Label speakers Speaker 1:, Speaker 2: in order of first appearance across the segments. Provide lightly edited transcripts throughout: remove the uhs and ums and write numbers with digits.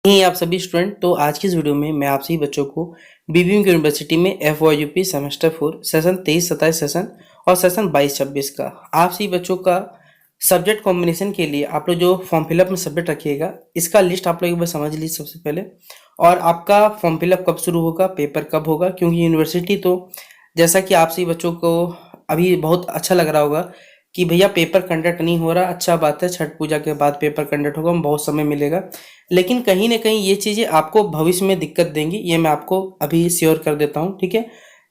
Speaker 1: नहीं आप सभी स्टूडेंट। तो आज की इस वीडियो में मैं आप सभी बच्चों को बीबीएम यूनिवर्सिटी में FYUP सेमेस्टर 4 सेशन 23-27 सेशन और सेशन 22-26 का आप सभी बच्चों का सब्जेक्ट कॉम्बिनेशन के लिए आप लोग जो फॉर्म फिलअप में सब्जेक्ट रखिएगा इसका लिस्ट आप लोग एक बार समझ लीजिए सबसे पहले। और आपका फॉर्म फिलअप कब शुरू होगा, पेपर कब होगा, क्योंकि यूनिवर्सिटी तो जैसा कि आप सभी बच्चों को अभी बहुत अच्छा लग रहा होगा कि भैया पेपर कंडक्ट नहीं हो रहा, अच्छा बात है, छठ पूजा के बाद पेपर कंडक्ट होगा, बहुत समय मिलेगा। लेकिन कहीं ना कहीं ये चीज़ें आपको भविष्य में दिक्कत देंगी, ये मैं आपको अभी श्योर कर देता हूँ, ठीक है।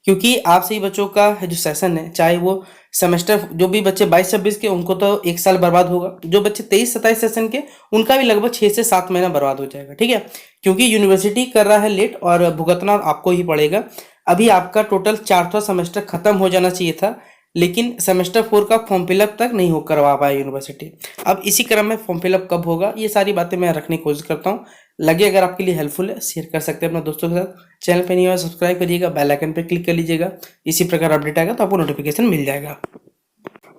Speaker 1: क्योंकि आप सही बच्चों का जो सेशन है, चाहे वो सेमेस्टर जो भी बच्चे 22-26 के उनको तो एक साल बर्बाद होगा, जो बच्चे 23-27 सेशन के उनका भी लगभग 6 से 7 महीना बर्बाद हो जाएगा, ठीक है। क्योंकि यूनिवर्सिटी कर रहा है लेट और भुगतना आपको ही पड़ेगा। अभी आपका टोटल 4वां सेमेस्टर खत्म हो जाना चाहिए था, लेकिन सेमेस्टर 4 का फॉर्म फिलअप तक नहीं हो करवा पाया यूनिवर्सिटी। अब इसी क्रम में फॉर्म फिलअप कब होगा, ये सारी बातें मैं रखने की कोशिश करता हूँ। लगे अगर आपके लिए हेल्पफुल है शेयर कर सकते हैं अपने दोस्तों के साथ। चैनल पे नहीं हुआ सब्सक्राइब करिएगा, बेल आइकन पे क्लिक कर लीजिएगा, इसी प्रकार अपडेट आएगा तो आपको नोटिफिकेशन मिल जाएगा।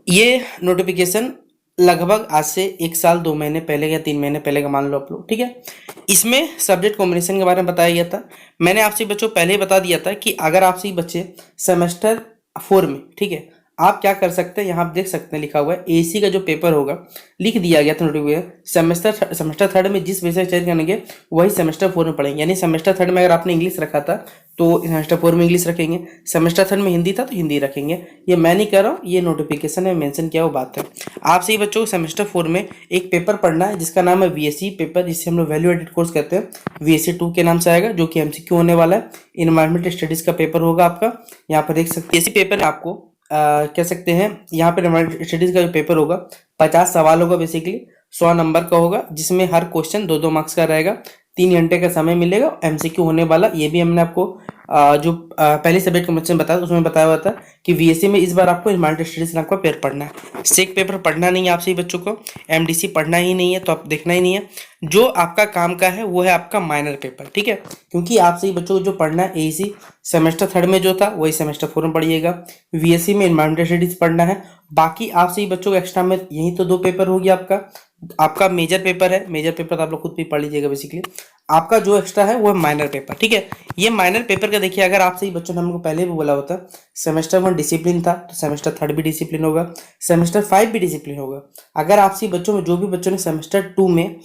Speaker 1: ये नोटिफिकेशन लगभग आज से 1 साल 2 महीने पहले या 3 महीने पहले का मान लो आप लोग, ठीक है। इसमें सब्जेक्ट कॉम्बिनेशन के बारे में बताया गया था। मैंने आपसे बच्चों पहले ही बता दिया था कि अगर आपसे बच्चे सेमेस्टर 4 में, ठीक है, आप क्या कर सकते हैं, यहाँ आप देख सकते हैं लिखा हुआ है AC का जो पेपर होगा, लिख दिया गया था नोटिफिकेशन। सेमेस्टर 3 में जिस विषय चयन करेंगे वही सेमेस्टर 4 में पढ़ेंगे। यानी सेमेस्टर 3 में अगर आपने इंग्लिश रखा था तो सेमेस्टर 4 में इंग्लिश रखेंगे, सेमेस्टर 3 में हिंदी था तो हिंदी रखेंगे। ये मैं नहीं कह रहा हूँ, ये नोटिफिकेशन में मेंशन किया वो बात है। आप सही बच्चों को सेमेस्टर 4 में एक पेपर पढ़ना है जिसका नाम है VSC पेपर, जिसे हम लोग वैल्यू एडेड कोर्स कहते हैं। VSC 2 के नाम से आएगा, जो कि MCQ होने वाला है। इन्वायरमेंटल स्टडीज का पेपर होगा आपका, यहाँ पर देख सकते हैं। इसी पेपर में आपको कह सकते हैं, यहाँ पर इन्वायरमेंटल स्टडीज का जो पेपर होगा 50 सवाल होगा, बेसिकली 100 नंबर का होगा, जिसमें हर क्वेश्चन 2-2 मार्क्स का रहेगा। 3 घंटे का समय मिलेगा, MCQ होने वाला। ये भी हमने आपको जो पहले सब्जेक्ट कॉम्बिनेशन बताया उसमें बताया हुआ था कि VSC में इस बार आपको इन्वायरमेंटल स्टडीज नाम का पेपर पढ़ना है। सेक पेपर पढ़ना नहीं है आप सभी बच्चों को, MDC पढ़ना ही नहीं है, तो आप देखना ही नहीं है। जो आपका काम का है वो है आपका माइनर पेपर, ठीक है। क्योंकि आप सही बच्चों को जो पढ़ना है AEC सेमेस्टर 3 में जो था वही सेमेस्टर 4 में पढ़िएगा। VSC में इन्वायरमेंटल स्टडीज पढ़ना है। बाकी आप सही बच्चों को एक्स्ट्रा में यही तो 2 पेपर होगी आपका मेजर पेपर है। मेजर पेपर तो आप लोग खुद भी पढ़ लीजिएगा। बेसिकली आपका जो एक्स्ट्रा है वो है माइनर पेपर, ठीक है। ये माइनर पेपर का देखिए, अगर आप सही बच्चों ने हमको पहले भी बोला होता सेमेस्टर 1 डिसिप्लिन था तो सेमेस्टर 3 भी डिसिप्लिन होगा, सेमेस्टर 5 भी डिसिप्लिन होगा। अगर आप सही बच्चों में जो भी बच्चों ने सेमेस्टर 2 में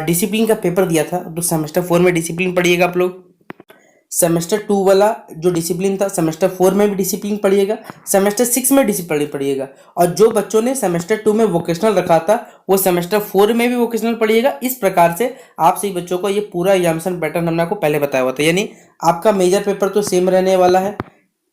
Speaker 1: डिसिप्लिन का पेपर दिया था तो सेमेस्टर 4 में डिसिप्लिन पढ़िएगा आप लोग। सेमेस्टर 2 वाला जो डिसिप्लिन था सेमेस्टर 4 में भी डिसिप्लिन पढ़िएगा, सेमेस्टर 6 में डिसिप्लिन पढ़िएगा। और जो बच्चों ने सेमेस्टर 2 में वोकेशनल रखा था वो सेमेस्टर 4 में भी वोकेशनल पढ़िएगा। इस प्रकार से आप सही बच्चों को ये पूरा एग्जामिनेशन पैटर्न हमने आपको पहले बताया हुआ था। यानी आपका मेजर पेपर तो सेम रहने वाला है।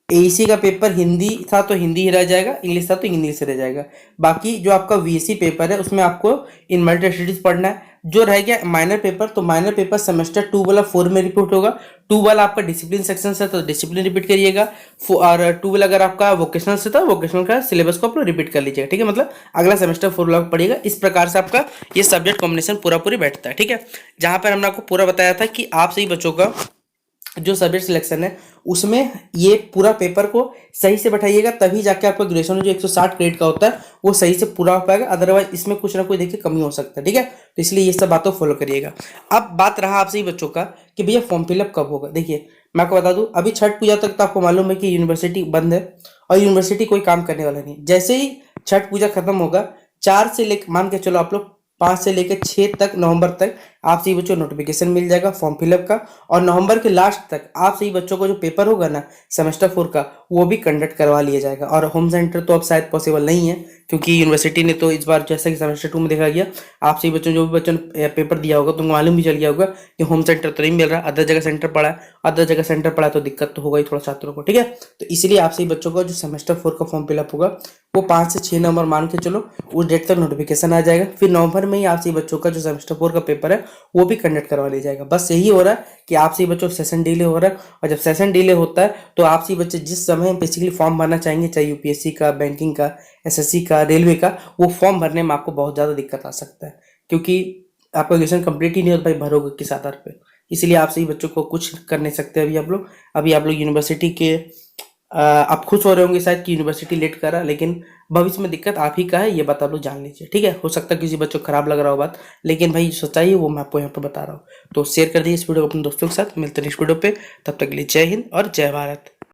Speaker 1: AEC का पेपर हिंदी था तो हिंदी ही रह जाएगा, इंग्लिश था तो इंग्लिश रह जाएगा। बाकी जो आपका VSC पेपर है उसमें आपको इन्वायरमेंटल स्टडीज पढ़ना है। जो रह गया माइनर पेपर, तो माइनर पेपर सेमेस्टर 2 वाला 4 में रिपीट होगा। 2 वाला आपका डिसिप्लिन सेक्शन से तो डिसिप्लिन रिपीट करिएगा, और 2 वाला अगर आपका वोकेशनल से था वोकेशनल का सिलेबस को आप रिपीट कर लीजिएगा, ठीक है। मतलब अगला सेमेस्टर 4 वाला पढ़िएगा। इस प्रकार से आपका ये सब्जेक्ट कॉम्बिनेशन पूरा पूरी बैठता है, ठीक है। जहां पर हमने आपको पूरा बताया था कि आप सही बच्चों का जो सब्जेक्ट सिलेक्शन है उसमें ये पूरा पेपर को सही से बैठाइएगा, तभी जाके आपका ग्रेजुएशन जो 160 क्रेडिट का होता है वो सही से पूरा हो पाएगा। अदरवाइज इसमें कुछ ना कुछ देखिए कमी हो सकता है, ठीक है। तो इसलिए ये सब बातों फॉलो करिएगा। अब बात रहा आपसे ही बच्चों का कि भैया फॉर्म फिलअप कब होगा। देखिए मैं आपको बता दूं, अभी छठ पूजा तक तो आपको मालूम है कि यूनिवर्सिटी बंद है और यूनिवर्सिटी कोई काम करने वाला नहीं। जैसे ही छठ पूजा खत्म होगा, 4 से लेकर मान के चलो आप लोग 5 से लेकर 6 तक नवंबर तक आप सही बच्चों को नोटिफिकेशन मिल जाएगा फॉर्म फिलअप का। और नवंबर के लास्ट तक आप सही बच्चों को जो पेपर होगा ना सेमेस्टर 4 का वो भी कंडक्ट करवा लिया जाएगा। और होम सेंटर तो अब शायद पॉसिबल नहीं है, क्योंकि यूनिवर्सिटी ने तो इस बार जैसा कि सेमेस्टर 2 में देखा गया, आप सही बच्चों जो भी बच्चों ने पेपर दिया होगा तो उनको मालूम भी चल गया होगा कि होम सेंटर तो नहीं मिल रहा, अदर जगह सेंटर पड़ा है। अदर जगह सेंटर पड़ा तो दिक्कत तो होगा ही थोड़ा छात्रों को, ठीक है। तो इसलिए आप सही बच्चों को जो सेमेस्टर 4 का फॉर्म फिलअप होगा वो 5 से 6 नवंबर मान के चलो उस डेट तक नोटिफिकेशन आ जाएगा। फिर नवंबर में ही आप सही बच्चों का जो सेमेस्टर 4 का पेपर है वो भी कंडक्ट करवा लिया जाएगा। बस यही हो रहा है कि आप सही बच्चों सेशन डिले हो रहा है। और जब सेशन डिले होता है तो आप सही बच्चे जिस समय बेसिकली फॉर्म भरना चाहेंगे, चाहे UPSC का, बैंकिंग का, SSC का, रेलवे का, वो फॉर्म भरने में आपको बहुत ज़्यादा दिक्कत आ सकता है, क्योंकि आपका ग्रेजुएशन कंप्लीट ही नहीं होता भाई, भरोगे किस आधार पे। इसलिए आप सही बच्चों को कुछ कर नहीं सकते। अभी आप लोग यूनिवर्सिटी के आप खुश हो रहे होंगे शायद कि यूनिवर्सिटी लेट करा, लेकिन भविष्य में दिक्कत आप ही का है, ये बात आप लोग जान लीजिए। ठीक है, हो सकता है किसी बच्चों को खराब लग रहा हो बात, लेकिन भाई सच्चाई है वो मैं आपको यहाँ पे बता रहा हूँ। तो शेयर कर दीजिए इस वीडियो को अपने दोस्तों के साथ। मिलते हैं नेक्स्ट वीडियो पे, तब तक के लिए जय हिंद और जय भारत।